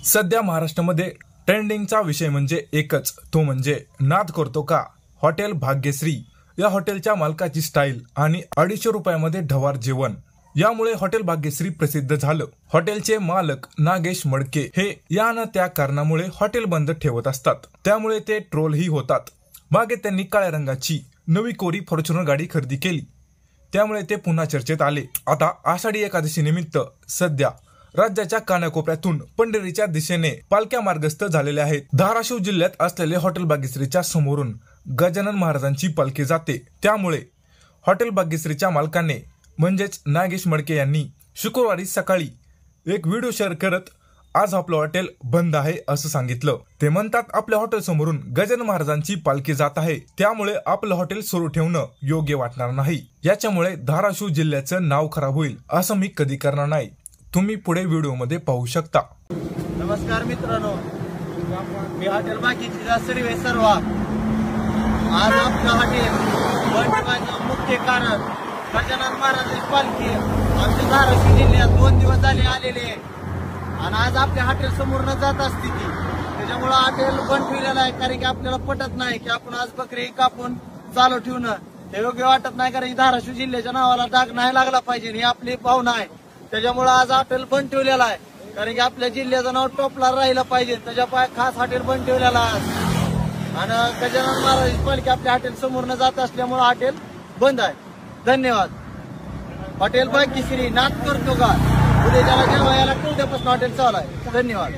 सध्या महाराष्ट्रामध्ये ट्रेंडिंगचा विषय म्हणजे एकच, तो म्हणजे नाद करतो का हॉटेल भाग्यश्री या हॉटेलच्या मालकाची स्टाईल आणि 250 रुपयामध्ये ढवार जेवण। यामुळे हॉटेल भाग्यश्री प्रसिद्ध झालं। हॉटेलचे मालक नागेश मडके हे या न त्या कारणामुळे हॉटेल बंद ठेवत असतात, त्यामुळे ते ट्रोलही होतात। मागे त्यांनी काळ्या रंगाची नवी कोरी फॉर्च्युनर गाडी खरेदी केली, त्यामुळे ते पुन्हा चर्चेत आले। आता आषाढी एकादशी निमित्त सध्या राज्याच्या कानाकोपऱ्यातून पंढरीच्या दिशेने पालख्या मार्गस्थ झालेल्या आहेत। धाराशिव जिल्ह्यात असलेले हॉटेल भाग्यश्रीच्या समोरून गजानन महाराजांची पालखी जाते, त्यामुळे हॉटेल भाग्यश्रीच्या मालकाने म्हणजेच नागेश मडके यांनी शुक्रवारी सकाळी एक व्हिडिओ शेअर करत आज आपलं हॉटेल बंद आहे असं सांगितलं। ते म्हणतात, आपल्या हॉटेल समोरून गजानन महाराजांची पालखी जात आहे, त्यामुळे आपलं हॉटेल सुरू ठेवणं योग्य वाटणार नाही। याच्यामुळे धाराशिव जिल्ह्याचं नाव खराब होईल, असं मी कधी करणार नाही। तुम्ही पुढे व्हिडिओ मध्ये पाहू शकता। नमस्कार मित्रांनो, मी हॉटेल भाग्यश्रीचा सर्व आज आपलं हॉटेल बंद ठेवण्याचं मुख्य कारण गजानन महाराजांची पालखी आमच्या धाराशिव जिल्ह्यात 2 दिवस झाले आलेले आणि आज आपल्या हॉटेल समोरनं जात असते ती, त्याच्यामुळे हॉटेल बंद ठेवलेलं आहे। कारण की आपल्याला पटत नाही की आपण आज बकरी कापून चालू ठेवणं हे योग्य वाटत नाही, कारण की धाराशिव जिल्ह्याच्या नावाला डाग नाही लागला पाहिजे ही आपली भावना आहे। त्याच्यामुळे आज हॉटेल बंद ठेवलेलं आहे, कारण की आपल्या जिल्ह्याचं नाव टॉपला राहिलं पाहिजे, त्याच्या खास हॉटेल बंद ठेवलेलं आहे। आणि गजानन महाराजांची पालखी आपल्या हॉटेल समोरनं जात असल्यामुळे हॉटेल बंद आहे। धन्यवाद। हॉटेल भाग्यश्री नाद करतो का उद्या ज्याला जेवायला उद्यापासून हॉटेल चालू आहे। धन्यवाद।